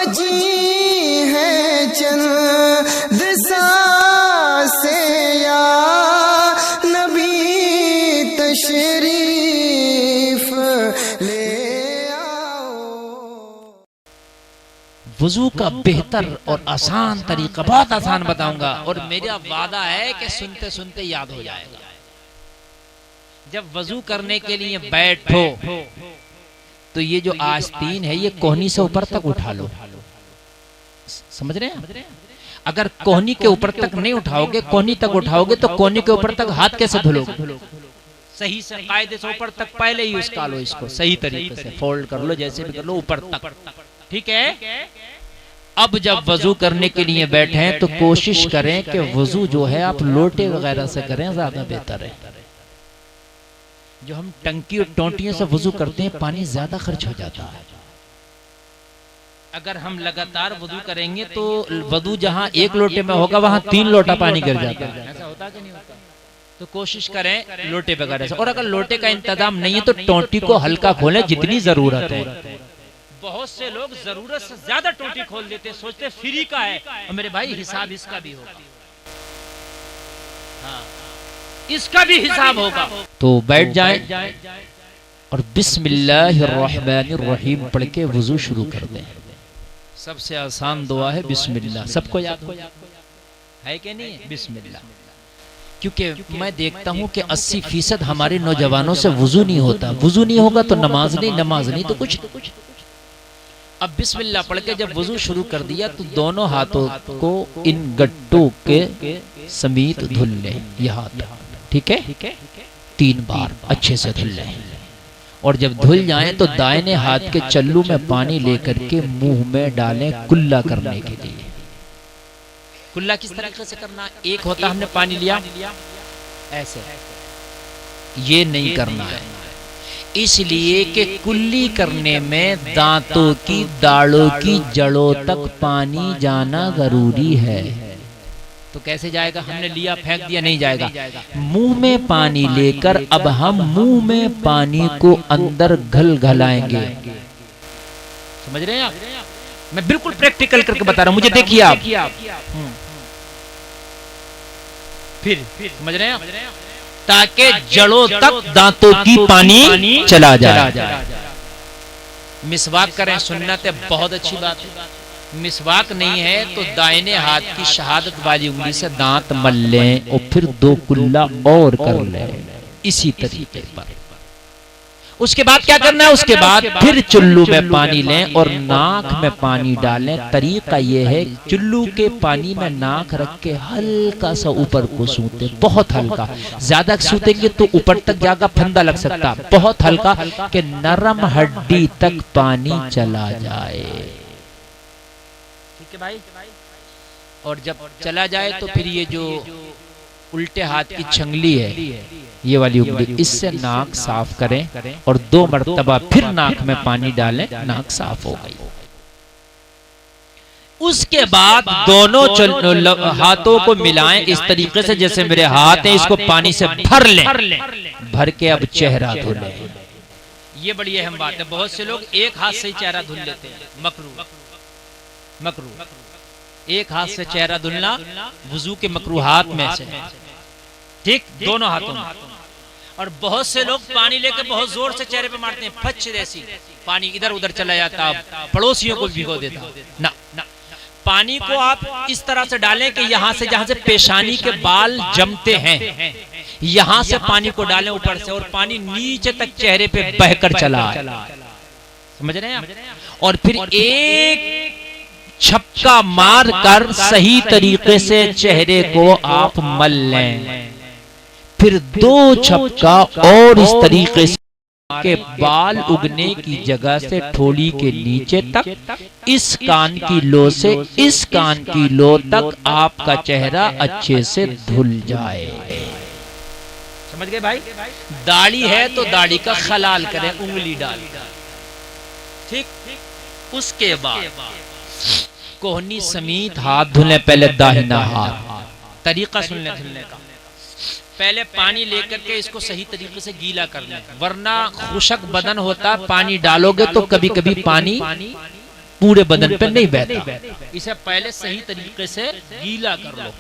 बची है चंद सांसे या नबी तशरीफ ले आओ। वुजू का बेहतर और आसान तरीका बहुत आसान बताऊंगा, और मेरा वादा है कि सुनते सुनते याद हो जाएगा। जब वजू करने के लिए बैठो तो ये जो आस्तीन है ये कोहनी से ऊपर तक उठा लो। समझ रहे हैं? अगर कोहनी के ऊपर तक नहीं उठाओगे, कोहनी तक उठाओगे तो कोहनी के ऊपर तक हाथ कैसे धुलोगे? सही से कायदे से ऊपर तक पहले ही उसका लो, इसको सही तरीके से फोल्ड कर लो, जैसे भी कर लो ऊपर तक। ठीक है? अब जब वजू करने के लिए बैठे हैं तो कोशिश करें कि वजू जो है आप लोटे वगैरह से करें, ज्यादा बेहतर है। जो हम टंकी और टोंटियों से वजू करते हैं पानी ज्यादा खर्च हो जाता है। अगर हम लगातार वजू करेंगे तो वजू जहां एक लोटे में होगा वहां 3 लोटा पानी गिर जाता है। ऐसा होता कि नहीं होता? तो कोशिश करें लोटे वगैरह से। और अगर लोटे का इंतजाम नहीं है तो टोंटी को हल्का खोलें जितनी जरूरत है। बहुत से लोग जरूरत से ज्यादा टोंटी खोल देते, सोचते फ्री का है। और मेरे भाई हिसाब इसका भी होगा, हाँ इसका भी हिसाब होगा। तो बैठ जाएं और बिस्मिल्लाहिर्रहमानिर्रहीम पढ़ के वुजू शुरू कर दें। सबसे आसान दुआ है बिस्मिल्लाह। सबको याद है कि नहीं? बिस्मिल्लाह। क्योंकि मैं देखता हूं कि 80% हमारे नौजवानों से वुजू नहीं होता। वुजू नहीं होगा तो नमाज नहीं, नमाज नहीं तो कुछ। अब बिस्मिल्लाह पढ़ के जब वुजू शुरू कर दिया तो दोनों हाथों को इन गट्टों के समीत धुल लें, ये हाथ। ठीक है? 3 बार अच्छे से धुल लें। और जब धुल जाएं तो दाहिने हाथ के चल्लू में पानी लेकर के मुंह में डालें कुल्ला करने के लिए। कुल्ला किस तरीके से करना? एक होता हमने पानी लिया ऐसे, ये नहीं करना है, इसलिए कि कुल्ली करने में दांतों की दाढ़ों की जड़ों तक पानी जाना जरूरी है। तो कैसे जाएगा? हमने लिया फेंक दिया, नहीं जाएगा। मुंह में पानी लेकर अब हम मुंह में पानी को अंदर घलाएंगे। समझ रहे हैं आप? मैं बिल्कुल प्रैक्टिकल करके बता रहा हूं, मुझे देखिए आप। फिर समझ रहे हैं? ताकि जड़ों तक दांतों की पानी चला जाए। मिसवाक करें, सुन्नत है, बहुत अच्छी बात है। मिसवाक नहीं है तो दाहिने हाथ की शहादत वाली उंगली से दांत मल लें और फिर 2 कुल्ला और कर लें इसी तरीके पर। उसके बाद क्या करना है? उसके बाद फिर चुल्लू में पानी लें और नाक में पानी डालें। तरीका यह है चुल्लू के पानी में नाक रख के हल्का सा ऊपर को सूते, बहुत हल्का। ज्यादा सूतेंगे तो ऊपर तक जाकर फंदा लग सकता। बहुत हल्का कि नरम हड्डी तक पानी चला जाए। ठीक है भाई? और जब चला जाए तो फिर ये जो उल्टे हाथ की छंगली है, ये वाली उंगली, इससे नाक साफ करें और 2 मरतबा फिर नाक में पानी डालें, नाक साफ हो गई। उसके बाद दोनों हाथों को मिलाएं इस तरीके से जैसे मेरे हाथ हैं, इसको पानी से भर लें। भर के अब चेहरा धो लें। ये बड़ी अहम बात है। बहुत से लोग एक हाथ से ही चेहरा धुल लेते हैं, मकरू। एक हाथ से चेहरा धुलना वुजू के मकरूहात में से, ठीक? दोनों हाथों में। और बहुत से लोग पानी लेकर बहुत जोर से चेहरे पे मारते हैं, फच जैसी पानी इधर उधर चला जाता, पड़ोसियों को भिगो देता। ना, पानी को आप इस तरह से डालें कि यहाँ से, जहाँ से पेशानी के बाल जमते हैं, यहाँ से पानी को डालें ऊपर से, और पानी नीचे तक चेहरे पे बहकर चला। समझ रहे हैं? और फिर एक छपका मार कर सही तरीके से चेहरे को आप मल लें। फिर 2 छपका और इस तरीके से के बाल उगने की जगह से ठोड़ी के नीचे तक, इस कान की लो से इस कान की लो तक आपका चेहरा अच्छे से धुल जाए। समझ गए भाई? दाढ़ी है तो दाढ़ी का खलाल करें उंगली डालकर, ठीक? उसके बाद कोहनी समीत हाथ धुलें। पहले दाहिना हाथ, तरीका सुन लें धुलने का। पहले पानी लेकर के इसको सही तरीके से गीला कर लें, वरना खुशक बदन होता, पानी डालोगे तो कभी कभी पानी पूरे बदन पे नहीं बहता। इसे पहले सही तरीके से गीला कर लो,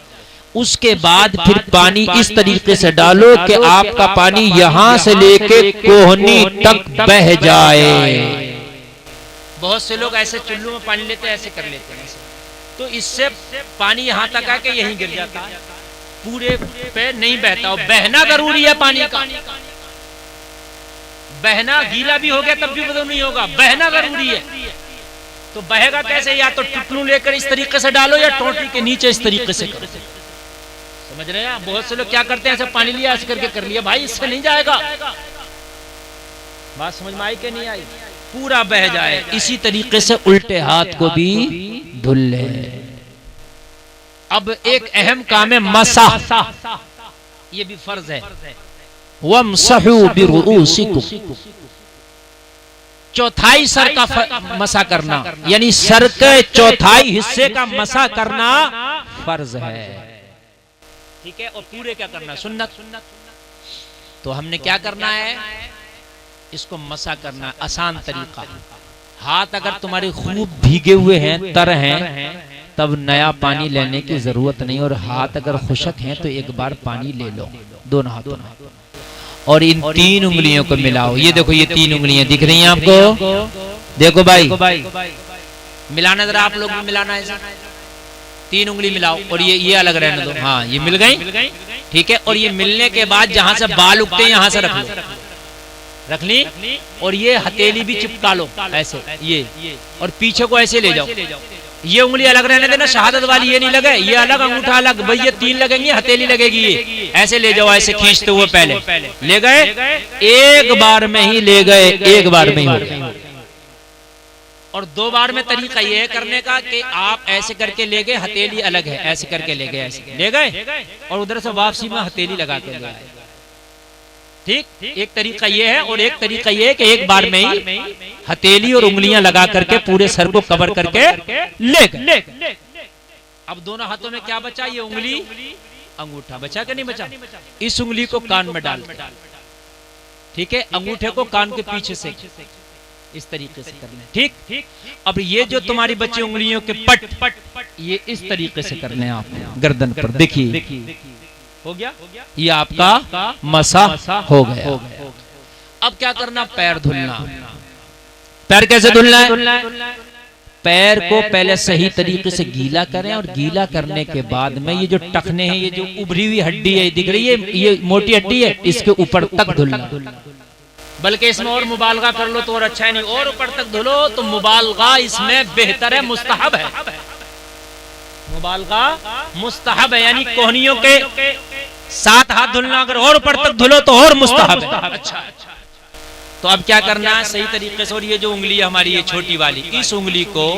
उसके बाद फिर पानी इस तरीके से डालो कि आपका पानी यहां से लेके कोहनी तक बह जाए। बहुत से लोग ऐसे चुल्लू में पानी लेते हैं, ऐसे कर लेते हैं, तो इससे पानी यहां तक आके यहीं गिर जाता है, पूरे पे नहीं बहता। और बहना जरूरी है पानी का, बहना गीला भी हो गया तब भी वजू नहीं होगा, बहना जरूरी है। तो बहेगा कैसे? या तो टुकलू लेकर इस तरीके से डालो या टोटी के नीचे इस तरीके से करो। समझ रहे हैं? बहुत से लोग क्या करते हैं, ऐसे पानी लिया ऐसे करके कर लिया, भाई इससे नहीं जाएगा। बात समझ में आई कि नहीं आई? पूरा बह जाए। इसी तरीके से उल्टे हाथ को भी धुल ले। अब एक अहम काम है मसा, ये भी फर्ज है। वमसहू बिरुऊसिकुम, चौथाई सर का मसा करना, यानी सर के चौथाई हिस्से का मसा करना फर्ज है, ठीक है। और पूरे क्या करना? सुन्नत। तो हमने क्या करना है, इसको मसा करना आसान तरीका। हाथ अगर तुम्हारे खूब भीगे हुए हैं, तर हैं, तब नया पानी लेने की जरूरत नहीं। और हाथ अगर खुशक हैं तो एक बार पानी ले लो दोनों हाथों में, और इन 3 उंगलियों को मिलाओ। ये देखो, ये 3 उंगलियां दिख रही हैं आपको, देखो भाई मिलाना जरा, आप लोग भी मिलाना है। 3 उंगली मिलाओ और ये अलग रहने दो। हाँ, ये मिल गई, ठीक है। और ये मिलने के बाद जहां से बाल उगते हैं यहां से रख ली, और ये हथेली भी चिपका लो ऐसे, ये, और पीछे को ऐसे ले जाओ। ये उंगली अलग रहने देना, शहादत वाली ये नहीं लगे, ये अलग, अंगूठा अलग। भाई ये 3 लगेंगे, हथेली लगेगी, ये ऐसे ले जाओ, ऐसे खींचते हुए पहले ले गए, एक बार में ही ले गए, एक बार में ही हो गए। और 2 बार में तरीका ये है करने का कि आप ऐसे करके ले गए, हथेली अलग है, ऐसे करके ले गए, ऐसे ले गए, और उधर से वापसी में हथेली लगा के ले आए, ठीक। एक तरीका ये है, और एक तरीका ये है कि एक बार में ही हथेली और उंगलियां लगा करके पूरे सर को कवर करके ले गए। अब दोनों हाथों में क्या बचा? ये उंगली, अंगूठा बचा कि नहीं बचा? इस उंगली को कान में डाल, ठीक है, अंगूठे को कान के पीछे से इस तरीके से करना है, ठीक। अब ये जो तुम्हारी बची उंगलियों के पट, ये इस तरीके से करने हैं आप गर्दन पर। देखिए, हो गया, ये आपका मसा हो गया। अब क्या करना? पैर धुलना। पैर कैसे धुलना है? पैर को पहले सही तरीके से गीला करें, और गीला करने के बाद में ये जो टखने हैं, ये जो उभरी हुई हड्डी है दिख रही है, ये मोटी हड्डी है, इसके ऊपर तक धुलना। बल्कि इसमें और मुबालगा कर लो तो और अच्छा है, नहीं और ऊपर तक धुलो तो मुबालगा इसमें बेहतर है, मुस्तहब है। मुबालगा मुस्तहब है, यानी कोहनियों के 7 हाथ धुलना, अगर और ऊपर तक धुलो तो और मुस्तहब है। अच्छा, तो अब क्या करना है सही तरीके से? और ये जो उंगली है हमारी, ये छोटी वाली, इस उंगली को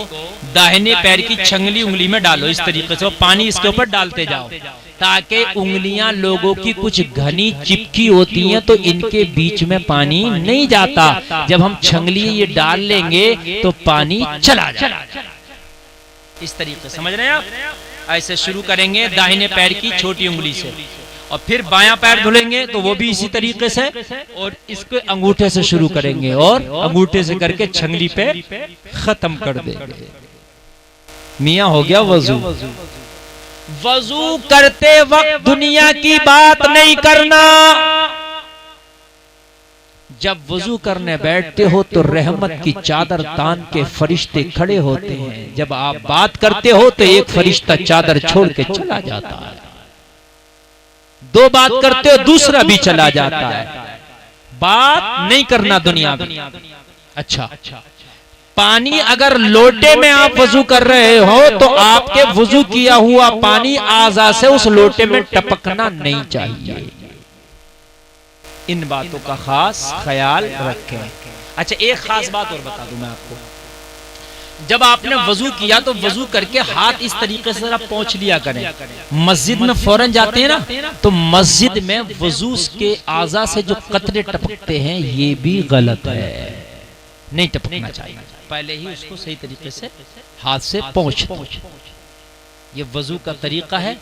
दाहिने पैर की छंगली उंगली में डालो इस तरीके से, और पानी इसके ऊपर डालते जाओ, ताकि उंगलियां लोगों की कुछ घनी चिपकी होती हैं तो इनके बीच में पानी नहीं जाता। जब हम छंगली ये डाल लेंगे तो पानी चला जाएगा। इस तरीके समझ रहे हैं आप? ऐसे शुरू करेंगे दाहिने पैर की छोटी उंगली से, और फिर बायां पैर धुलेंगे तो वो भी इसी तरीके से, और इसके अंगूठे से शुरू करेंगे और अंगूठे से करके छंगली पे खत्म कर देंगे। मियां हो गया वजू। वजू करते वक्त दुनिया की बात नहीं करना। जब वजू करने बैठते हो तो रहमत की चादर तान के फरिश्ते खड़े होते हैं। जब आप बात करते हो तो एक फरिश्ता चादर छोड़ के चला जाता है। 2 बात करते हो दूसरा भी चला जाता है। बात नहीं करना दुनिया में। अच्छा, पानी अगर लोटे में आप वजू कर रहे हो तो आपके वजू किया हुआ पानी आज़ा से उस लोटे में टपकना नहीं चाहिए। इन बातों का खास ख्याल रखें। अच्छा, एक खास बात और बता दूं मैं आपको। जब आपने वजू किया तो वजू करके हाथ इस तरीके से जरा पोंछ लिया करें। मस्जिद में फौरन जाते हैं ना, तो मस्जिद में वजू के आज़ा से जो कतरे टपकते हैं ये भी गलत है, नहीं टपकना चाहिए। पहले ही उसको सही तरीके से हाथ से पोंछ। ये वजू का तरीका है।